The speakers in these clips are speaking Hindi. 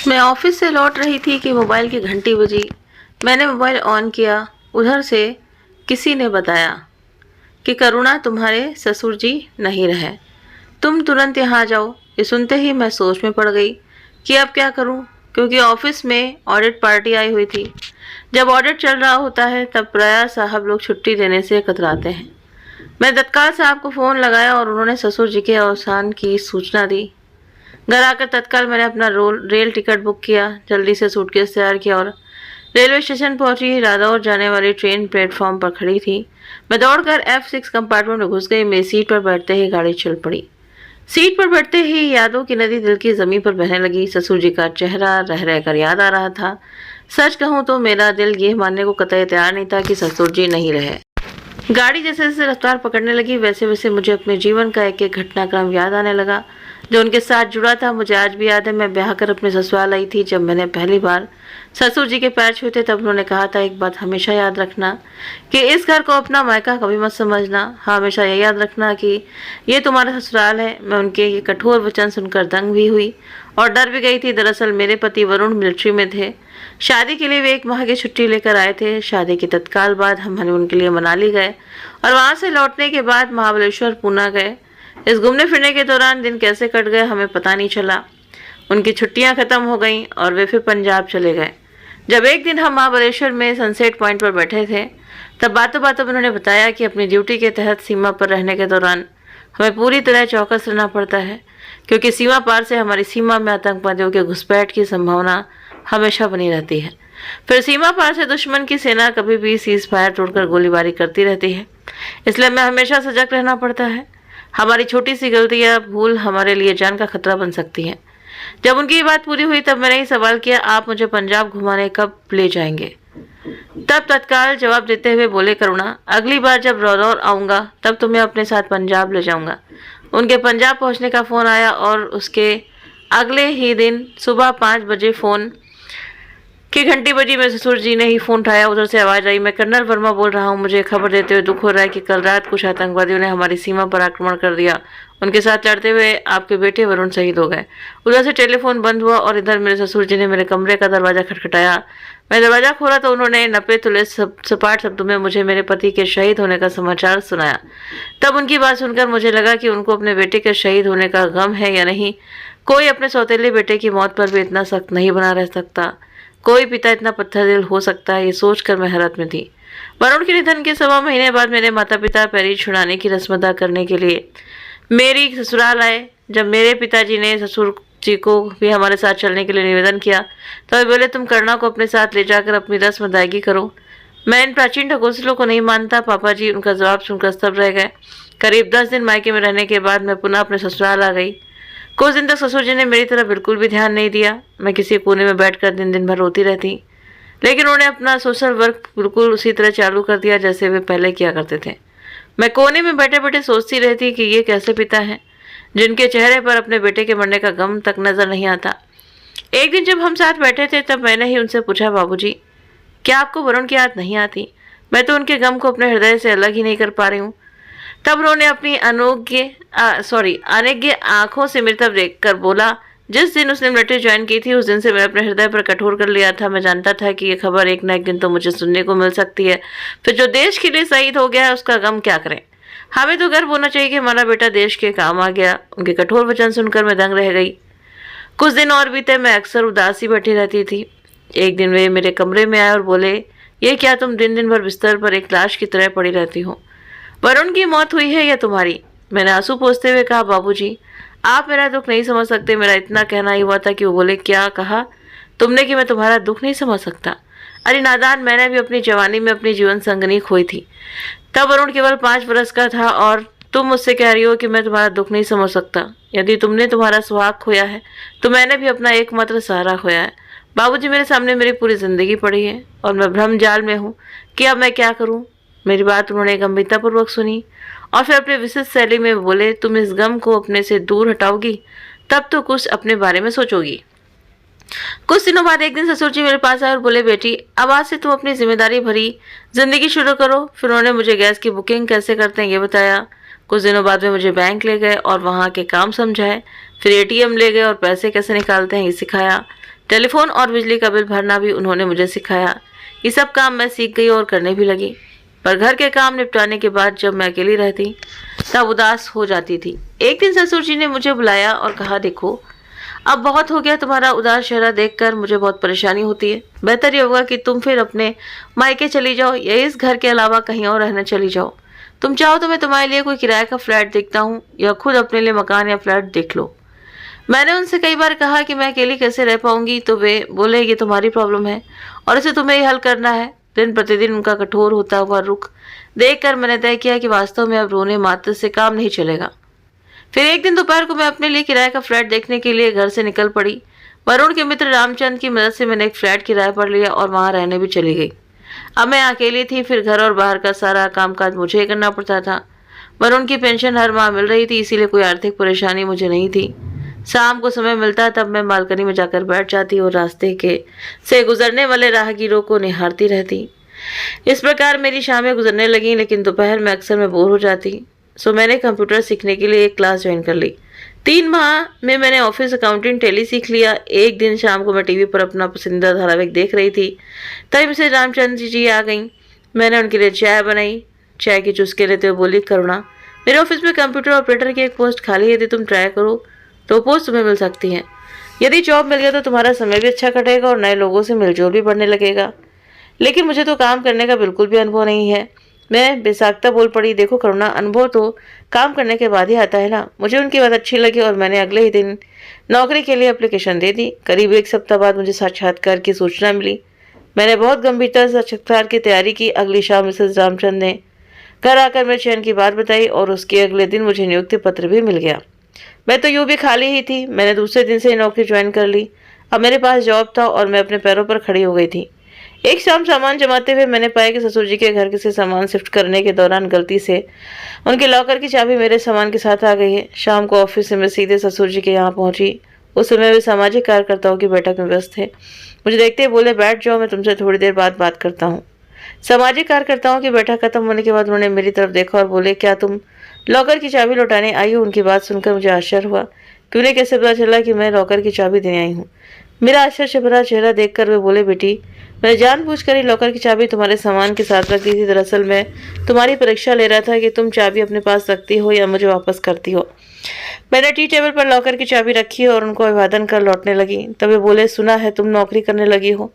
मैं ऑफिस से लौट रही थी कि मोबाइल की घंटी बजी। मैंने मोबाइल ऑन किया। उधर से किसी ने बताया कि करुणा, तुम्हारे ससुर जी नहीं रहे, तुम तुरंत यहाँ आ जाओ। ये सुनते ही मैं सोच में पड़ गई कि अब क्या करूँ, क्योंकि ऑफिस में ऑडिट पार्टी आई हुई थी। जब ऑडिट चल रहा होता है तब प्राय साहब लोग छुट्टी देने से कतराते हैं। मैं तत्काल साहब को फ़ोन लगाया और उन्होंने ससुर जी के अवसान की सूचना दी। घर आकर तत्काल मैंने अपना रेल टिकट बुक किया, जल्दी से सूटकेस तैयार किया और रेलवे स्टेशन पहुंची। रादौर जाने वाली ट्रेन प्लेटफॉर्म पर खड़ी थी। मैं दौड़कर F6 कंपार्टमेंट में घुस गई। मेरी सीट पर बैठते ही गाड़ी चल पड़ी। सीट पर बैठते ही यादों की नदी दिल की जमीन पर बहने लगी। ससुर जी का चेहरा रह रहकर याद आ रहा था। सच कहूँ तो मेरा दिल ये मानने को कतई तैयार नहीं था कि ससुर जी नहीं रहे। गाड़ी जैसे जैसे रफ्तार पकड़ने लगी वैसे वैसे मुझे अपने जीवन का एक एक घटनाक्रम याद आने लगा जो उनके साथ जुड़ा था। मुझे आज भी याद है, मैं ब्याह कर अपने ससुराल आई थी। जब मैंने पहली बार ससुर जी के पैर छुए थे तब उन्होंने कहा था, एक बात हमेशा याद रखना कि इस घर को अपना मायका कभी मत समझना। हाँ, हमेशा यह याद रखना कि ये तुम्हारा ससुराल है। मैं उनके ये कठोर वचन सुनकर दंग भी हुई और डर भी गई थी। दरअसल मेरे पति वरुण मिलिट्री में थे। शादी के लिए वे 1 माह की छुट्टी लेकर आए थे। शादी के तत्काल बाद हम हनीमून के लिए मनाली गए और वहाँ से लौटने के बाद महाबलेश्वर, पूना गए। इस घूमने फिरने के दौरान दिन कैसे कट गए हमें पता नहीं चला। उनकी छुट्टियां खत्म हो गईं और वे फिर पंजाब चले गए। जब एक दिन हम महाबलेश्वर में सनसेट पॉइंट पर बैठे थे तब बातों बातों में उन्होंने बताया कि अपनी ड्यूटी के तहत सीमा पर रहने के दौरान हमें पूरी तरह चौकस रहना पड़ता है, क्योंकि सीमा पार से हमारी सीमा में आतंकवादियों के घुसपैठ की संभावना हमेशा बनी रहती है। फिर सीमा पार से दुश्मन की सेना कभी भी सीज फायर तोड़कर गोलीबारी करती रहती है, इसलिए हमें हमेशा सजग रहना पड़ता है। हमारी छोटी सी गलती या भूल हमारे लिए जान का खतरा बन सकती है। जब उनकी ये बात पूरी हुई तब मैंने ही सवाल किया, आप मुझे पंजाब घुमाने कब ले जाएंगे? तब तत्काल जवाब देते हुए बोले, करुणा, अगली बार जब रौदौर आऊँगा तब तुम्हें अपने साथ पंजाब ले जाऊँगा। उनके पंजाब पहुँचने का फ़ोन आया और उसके अगले ही दिन सुबह 5 बजे फ़ोन की घंटी बजी। मेरे ससुर जी ने ही फ़ोन उठाया। उधर से आवाज़ आई, मैं कर्नल वर्मा बोल रहा हूँ। मुझे खबर देते हुए दुख हो रहा है कि कल रात कुछ आतंकवादियों ने हमारी सीमा पर आक्रमण कर दिया। उनके साथ लड़ते हुए आपके बेटे वरुण शहीद हो गए। उधर से टेलीफोन बंद हुआ और इधर मेरे ससुर जी ने मेरे कमरे का दरवाज़ा खटखटाया। मैं दरवाज़ा खोला तो उन्होंने नपे तुले सपाट शब्दों में मुझे मेरे पति के शहीद होने का समाचार सुनाया। तब उनकी बात सुनकर मुझे लगा कि उनको अपने बेटे के शहीद होने का गम है या नहीं। कोई अपने सौतेले बेटे की मौत पर भी इतना सख्त नहीं बना रह सकता। कोई पिता इतना पत्थर दिल हो सकता है, ये सोचकर मैं हैरत में थी। वरुण के निधन के 1.25 महीने बाद मेरे माता पिता पैरी छुड़ाने की रस्म अदा करने के लिए मेरी ससुराल आए। जब मेरे पिताजी ने ससुर जी को भी हमारे साथ चलने के लिए निवेदन किया तो वे बोले, तुम करुणा को अपने साथ ले जाकर अपनी रस्म अदायगी करो। मैं इन प्राचीन ढकोसलों को नहीं मानता। पापा जी उनका जवाब सुनकर स्तब्ध रह गए। करीब 10 दिन मायके में रहने के बाद मैं पुनः अपने ससुराल आ गई। कुछ दिन तक ससुर जी ने मेरी तरफ बिल्कुल भी ध्यान नहीं दिया। मैं किसी कोने में बैठकर दिन भर रोती रहती, लेकिन उन्होंने अपना सोशल वर्क बिल्कुल उसी तरह चालू कर दिया जैसे वे पहले किया करते थे। मैं कोने में बैठे बैठे सोचती रहती कि ये कैसे पिता हैं जिनके चेहरे पर अपने बेटे के मरने का गम तक नजर नहीं आता। एक दिन जब हम साथ बैठे थे तब मैंने ही उनसे पूछा, बाबूजी, क्या आपको वरुण की याद नहीं आती? मैं तो उनके गम को अपने हृदय से अलग ही नहीं कर पा रही हूँ। तब उन्होंने अपनी अनज्ञ आंखों से मेरी तरफ देखकर बोला, जिस दिन उसने मिलिट्री ज्वाइन की थी उस दिन से मैंने अपने हृदय पर कठोर कर लिया था। मैं जानता था कि ये खबर एक न एक दिन तो मुझे सुनने को मिल सकती है। फिर जो देश के लिए शहीद हो गया है उसका गम क्या करें? हमें तो गर्व होना चाहिए कि हमारा बेटा देश के काम आ गया। उनके कठोर वचन सुनकर मैं दंग रह गई। कुछ दिन और बीते। मैं अक्सर उदासी बैठी रहती थी। एक दिन वे मेरे कमरे में आए और बोले, ये क्या तुम दिन दिन भर बिस्तर पर एक लाश की तरह पड़ी रहती हो? वरुण की मौत हुई है या तुम्हारी? मैंने आंसू पोंछते हुए कहा, बाबूजी, आप मेरा दुख नहीं समझ सकते। मेरा इतना कहना ही हुआ था कि वो बोले, क्या कहा तुमने कि मैं तुम्हारा दुख नहीं समझ सकता? अरे नादान, मैंने भी अपनी जवानी में अपनी जीवन संगनी खोई थी। तब वरुण केवल 5 वर्ष का था और तुम मुझसे कह रही हो कि मैं तुम्हारा दुख नहीं समझ सकता। यदि तुमने तुम्हारा सुहाग खोया है तो मैंने भी अपना एकमात्र सहारा खोया है। बाबूजी, मेरे सामने मेरी पूरी जिंदगी पड़ी है और मैं भ्रम जाल में हूँ कि अब मैं क्या करूँ। मेरी बात उन्होंने गंभीरतापूर्वक सुनी और फिर अपने विशिष्ट शैली में बोले, तुम इस गम को अपने से दूर हटाओगी तब तो कुछ अपने बारे में सोचोगी। कुछ दिनों बाद एक दिन ससुर जी मेरे पास आए और बोले, बेटी, अब आज से तुम अपनी जिम्मेदारी भरी जिंदगी शुरू करो। फिर उन्होंने मुझे गैस की बुकिंग कैसे करते हैं ये बताया। कुछ दिनों बाद में मुझे बैंक ले गए और वहाँ के काम समझाए। फिर ATM ले गए और पैसे कैसे निकालते हैं ये सिखाया। टेलीफोन और बिजली का बिल भरना भी उन्होंने मुझे सिखाया। ये सब काम मैं सीख गई और करने भी लगी। पर घर के काम निपटाने के बाद जब मैं अकेली रहती तब उदास हो जाती थी। एक दिन ससुर जी ने मुझे बुलाया और कहा, देखो अब बहुत हो गया, तुम्हारा उदास चेहरा देखकर मुझे बहुत परेशानी होती है। बेहतर ये होगा कि तुम फिर अपने मायके चली जाओ या इस घर के अलावा कहीं और रहने चली जाओ। तुम चाहो तो मैं तुम्हारे लिए कोई किराए का फ्लैट देखता हूँ या खुद अपने लिए मकान या फ्लैट देख लो। मैंने उनसे कई बार कहा कि मैं अकेली कैसे रह पाऊंगी, तो वे बोले ये तुम्हारी प्रॉब्लम है और इसे तुम्हें ही हल करना है। दिन प्रतिदिन उनका कठोर होता हुआ रुख देखकर मैंने तय किया कि वास्तव में अब रोने मात्र से काम नहीं चलेगा। फिर एक दिन दोपहर को मैं अपने लिए किराए का फ्लैट देखने के लिए घर से निकल पड़ी। वरुण के मित्र रामचंद की मदद से मैंने एक फ्लैट किराए पर लिया और वहां रहने भी चली गई। अब मैं अकेली थी, फिर घर और बाहर का सारा कामकाज मुझे ही करना पड़ता था। वरुण की पेंशन हर माह मिल रही थी, इसीलिए कोई आर्थिक परेशानी मुझे नहीं थी। शाम को समय मिलता तब मैं बालकनी में जाकर बैठ जाती और रास्ते के से गुजरने वाले राहगीरों को निहारती रहती। इस प्रकार मेरी शामें गुजरने लगीं, लेकिन दोपहर में अक्सर मैं बोर हो जाती। सो मैंने कंप्यूटर सीखने के लिए एक क्लास ज्वाइन कर ली। 3 माह में मैंने ऑफिस अकाउंटिंग टैली सीख लिया। एक दिन शाम को मैं टीवी पर अपना पसंदीदा धारावाहिक देख रही थी, तभी मिसेज रामचंद्र जी आ गईं। मैंने उनके लिए चाय बनाई। चाय की चुस्के लेते हुए बोली, करुणा, मेरे ऑफिस में कंप्यूटर ऑपरेटर की एक पोस्ट खाली है, यदि तुम ट्राई करो तो पोस्ट तुम्हें मिल सकती है। यदि जॉब मिल गया तो तुम्हारा समय भी अच्छा कटेगा और नए लोगों से मिलजोल भी बढ़ने लगेगा। लेकिन मुझे तो काम करने का बिल्कुल भी अनुभव नहीं है। मैं बेसाख्ता बोल पड़ी, देखो करुणा, अनुभव तो काम करने के बाद ही आता है ना। मुझे उनकी बात अच्छी लगी और मैंने अगले ही दिन नौकरी के लिए एप्लीकेशन दे दी। करीब 1 सप्ताह बाद मुझे साक्षात्कार की सूचना मिली। मैंने बहुत गंभीरता से साक्षात्कार की तैयारी की। अगली शाम मिसेज रामचंद ने घर आकर मेरे चयन की बात बताई और उसके अगले दिन मुझे नियुक्ति पत्र भी मिल गया। मैं तो यूँ भी खाली ही थी। मैंने दूसरे दिन से नौकरी ज्वाइन कर ली। अब मेरे पास जॉब था और मैं अपने पैरों पर खड़ी हो गई थी। एक शाम सामान जमाते हुए मैंने पाया कि ससुर जी के घर से सामान शिफ्ट करने के दौरान गलती से उनके लॉकर की चाबी मेरे सामान के साथ आ गई है। शाम को ऑफिस से मैं सीधे ससुर जी के यहाँ पहुंची। उस समय वे सामाजिक कार्यकर्ताओं की बैठक में व्यस्त थे। मुझे देखते ही बोले, बैठ जाओ, मैं तुमसे थोड़ी देर बाद बात करता हूँ। सामाजिक कार्यकर्ताओं की बैठक खत्म होने के बाद उन्होंने मेरी तरफ देखा और बोले, क्या तुम लॉकर की चाबी लौटाने आई हो? उनकी बात सुनकर मुझे आश्चर्य हुआ कि उन्हें कैसे पता चला कि मैं लॉकर की चाबी देने आई हूँ। मेरा आश्चर्य भरा चेहरा देखकर वे बोले, बेटी, मैंने जानबूझकर ही लॉकर की चाबी तुम्हारे सामान के साथ रख दी थी। दरअसल मैं तुम्हारी परीक्षा ले रहा था कि तुम चाबी अपने पास रखती हो या मुझे वापस करती हो। मैंने टी टेबल पर लॉकर की चाबी रखी और उनको अभिवादन कर लौटने लगी। तब वे बोले, सुना है तुम नौकरी करने लगी हो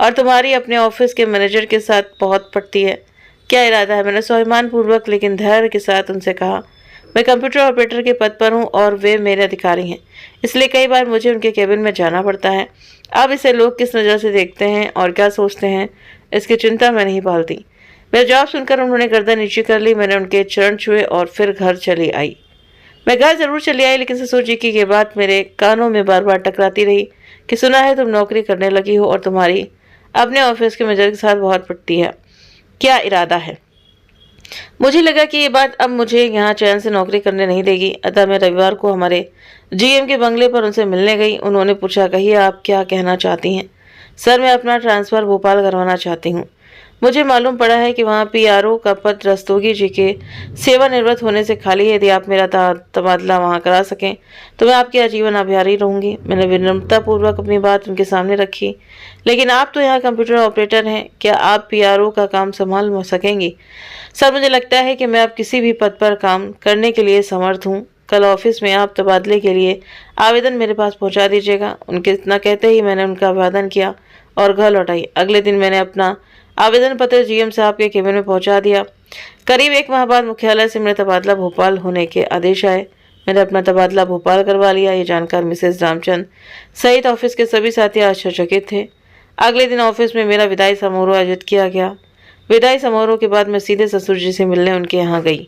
और तुम्हारी अपने ऑफिस के मैनेजर के साथ बहुत पड़ती है। क्या इरादा है? मैंने स्वाभिमान पूर्वक लेकिन धैर्य के साथ उनसे कहा, मैं कंप्यूटर ऑपरेटर के पद पर हूँ और वे मेरे अधिकारी हैं, इसलिए कई बार मुझे उनके केबिन में जाना पड़ता है। अब इसे लोग किस नज़र से देखते हैं और क्या सोचते हैं, इसकी चिंता मैं नहीं पालती। मेरा जवाब सुनकर उन्होंने गर्दन नीचे कर ली। मैंने उनके चरण छुए और फिर घर चली आई। मैं घर जरूर चली आई, लेकिन ससुर जी की ये बात मेरे कानों में बार बार टकराती रही कि सुना है तुम नौकरी करने लगी हो और तुम्हारी अपने ऑफिस के मैनेजर के साथ बहुत पड़ती है। क्या इरादा है? मुझे लगा कि ये बात अब मुझे यहाँ चैन से नौकरी करने नहीं देगी। अतः मैं रविवार को हमारे जीएम के बंगले पर उनसे मिलने गई। उन्होंने पूछा, कहिए आप क्या कहना चाहती हैं? सर, मैं अपना ट्रांसफ़र भोपाल करवाना चाहती हूँ। मुझे मालूम पड़ा है कि वहाँ पीआरओ का पद रस्तोगी जी के सेवानिवृत्त होने से खाली है। यदि आप मेरा तबादला वहाँ करा सकें तो मैं आपके आजीवन आभारी रहूँगी। मैंने विनम्रतापूर्वक अपनी बात उनके सामने रखी। लेकिन आप तो यहाँ कंप्यूटर ऑपरेटर हैं, क्या आप पीआरओ का काम संभाल सकेंगी? सर, मुझे लगता है कि मैं अब किसी भी पद पर काम करने के लिए समर्थ हूँ। कल ऑफिस में आप तबादले के लिए आवेदन मेरे पास पहुँचा दीजिएगा। उनके इतना कहते ही मैंने उनका अभिवादन किया और घर लौट आई। अगले दिन मैंने अपना आवेदन पत्र जीएम साहब के केबिन में पहुंचा दिया। करीब 1 माह बाद मुख्यालय से मेरा तबादला भोपाल होने के आदेश आए। मैंने अपना तबादला भोपाल करवा लिया। ये जानकर मिसेज रामचंद सहित ऑफिस के सभी साथी आश्चर्यचकित थे। अगले दिन ऑफिस में मेरा विदाई समारोह आयोजित किया गया। विदाई समारोह के बाद मैं सीधे ससुर जी से मिलने उनके यहाँ गई।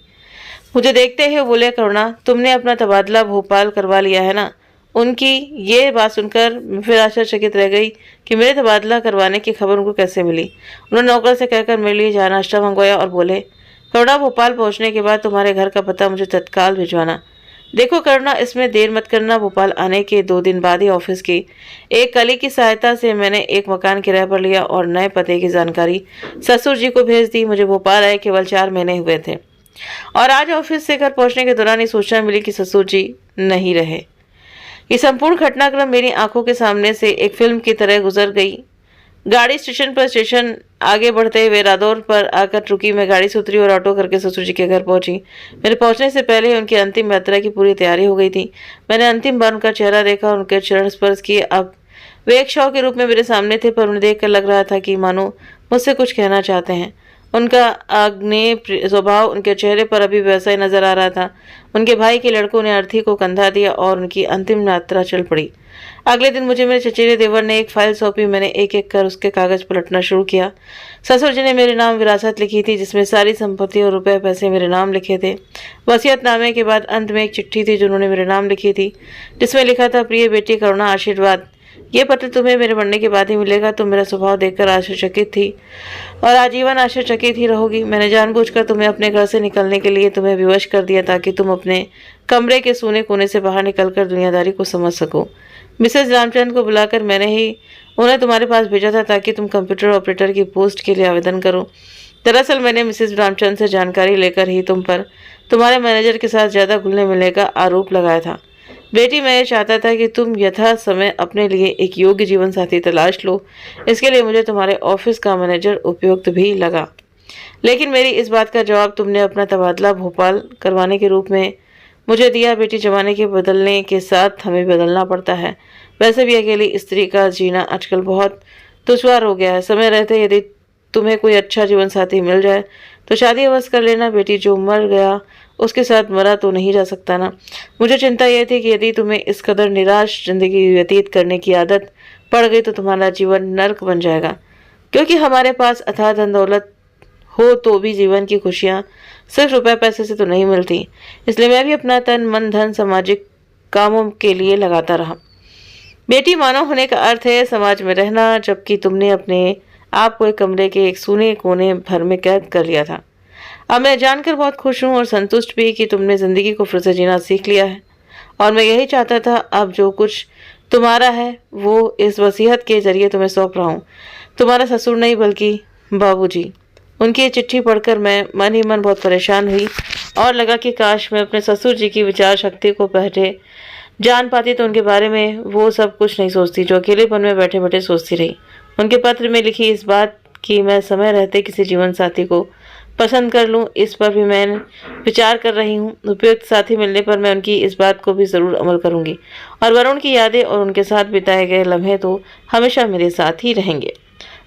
मुझे देखते ही वो बोले, करुणा, तुमने अपना तबादला भोपाल करवा लिया है ना? उनकी ये बात सुनकर फिर आश्चर्यचकित रह गई कि मेरे तबादला करवाने की खबर उनको कैसे मिली। उन्होंने नौकर से कहकर मेरे लिए चाय नाश्ता मंगवाया और बोले, करुणा, भोपाल पहुंचने के बाद तुम्हारे घर का पता मुझे तत्काल भिजवाना। देखो करुणा, इसमें देर मत करना। भोपाल आने के 2 दिन बाद ही ऑफिस की एक कलीग की सहायता से मैंने एक मकान किराए पर लिया और नए पते की जानकारी ससुर जी को भेज दी। मुझे भोपाल आए केवल 4 महीने हुए थे और आज ऑफिस से घर पहुंचने के दौरान ये सूचना मिली कि ससुर जी नहीं रहे। ये संपूर्ण घटनाक्रम मेरी आंखों के सामने से एक फिल्म की तरह गुजर गई। गाड़ी स्टेशन आगे बढ़ते हुए रादौर पर आकर रुकी। मैं गाड़ी से उतरी और ऑटो करके ससुर जी के घर पहुंची। मेरे पहुंचने से पहले ही उनकी अंतिम यात्रा की पूरी तैयारी हो गई थी। मैंने अंतिम बार उनका चेहरा देखा और उनके चरण स्पर्श किए। अब वे एक शव के रूप में मेरे सामने थे, पर उन्हें देखकर लग रहा था कि मानो मुझसे कुछ कहना चाहते हैं। उनका आग्नेय स्वभाव उनके चेहरे पर अभी वैसा ही नजर आ रहा था। उनके भाई के लड़कों ने अर्थी को कंधा दिया और उनकी अंतिम यात्रा चल पड़ी। अगले दिन मुझे मेरे चचेरे देवर ने एक फाइल सौंपी। मैंने एक एक कर उसके कागज पलटना शुरू किया। ससुर जी ने मेरे नाम विरासत लिखी थी, जिसमें सारी संपत्ति और रुपए पैसे मेरे नाम लिखे थे। वसीयतनामे के बाद अंत में एक चिट्ठी थी जो उन्होंने मेरे नाम लिखी थी, जिसमें लिखा था, प्रिय बेटी करुणा, आशीर्वाद। ये पत्र तुम्हें मेरे मरने के बाद ही मिलेगा। तुम मेरा स्वभाव देखकर आश्चर्यचकित थी और आजीवन आश्चर्यचकित ही रहोगी। मैंने जानबूझकर तुम्हें अपने घर से निकलने के लिए तुम्हें विवश कर दिया, ताकि तुम अपने कमरे के सूने कोने से बाहर निकलकर दुनियादारी को समझ सको। मिसेस रामचंद्र को बुलाकर मैंने ही उन्हें तुम्हारे पास भेजा था, ताकि तुम कंप्यूटर ऑपरेटर की पोस्ट के लिए आवेदन करो। दरअसल मैंने मिसेस रामचंद्र से जानकारी लेकर ही तुम पर तुम्हारे मैनेजर के साथ ज़्यादा घुलने मिलने का आरोप लगाया था। बेटी, मैं ये चाहता था कि तुम यथा समय अपने लिए एक योग्य जीवन साथी तलाश लो। इसके लिए मुझे तुम्हारे ऑफिस का मैनेजर उपयुक्त भी लगा, लेकिन मेरी इस बात का जवाब तुमने अपना तबादला भोपाल करवाने के रूप में मुझे दिया। बेटी, जमाने के बदलने के साथ हमें बदलना पड़ता है। वैसे भी अकेली स्त्री का जीना आजकल बहुत दुश्वार हो गया है। समय रहते यदि तुम्हें कोई अच्छा जीवन साथी मिल जाए तो शादी अवश्य कर लेना। बेटी, जो मर गया उसके साथ मरा तो नहीं जा सकता ना। मुझे चिंता यह थी कि यदि तुम्हें इस कदर निराश जिंदगी व्यतीत करने की आदत पड़ गई तो तुम्हारा जीवन नर्क बन जाएगा, क्योंकि हमारे पास अथाह धन दौलत हो तो भी जीवन की खुशियाँ सिर्फ रुपए पैसे से तो नहीं मिलती। इसलिए मैं भी अपना तन मन धन सामाजिक कामों के लिए लगाता रहा। बेटी, मानव होने का अर्थ है समाज में रहना, जबकि तुमने अपने आप को एक कमरे के एक सूने कोने भर में कैद कर लिया था। अब मैं जानकर बहुत खुश हूँ और संतुष्ट भी कि तुमने जिंदगी को फिर से जीना सीख लिया है, और मैं यही चाहता था। अब जो कुछ तुम्हारा है वो इस वसीयत के जरिए तुम्हें सौंप रहा हूँ। तुम्हारा ससुर नहीं बल्कि बाबूजी। उनकी ये चिट्ठी पढ़कर मैं मन ही मन बहुत परेशान हुई और लगा कि काश मैं अपने ससुर जी की विचार शक्ति को पहले जान पाती तो उनके बारे में वो सब कुछ नहीं सोचती जो अकेलेपन में बैठे बैठे सोचती रही। उनके पत्र में लिखी इस बात कि मैं समय रहते किसी जीवन साथी को पसंद कर लूं, इस पर भी मैं विचार कर रही हूं। उपयुक्त साथी मिलने पर मैं उनकी इस बात को भी ज़रूर अमल करूंगी, और वरुण की यादें और उनके साथ बिताए गए लम्हे तो हमेशा मेरे साथ ही रहेंगे।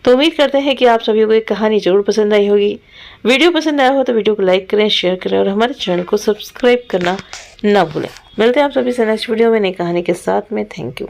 तो उम्मीद करते हैं कि आप सभी को एक कहानी जरूर पसंद आई होगी। वीडियो पसंद आया हो तो वीडियो को लाइक करें, शेयर करें और हमारे चैनल को सब्सक्राइब करना ना भूलें। मिलते हैं आप सभी से नेक्स्ट वीडियो में नई कहानी के साथ में। Thank you.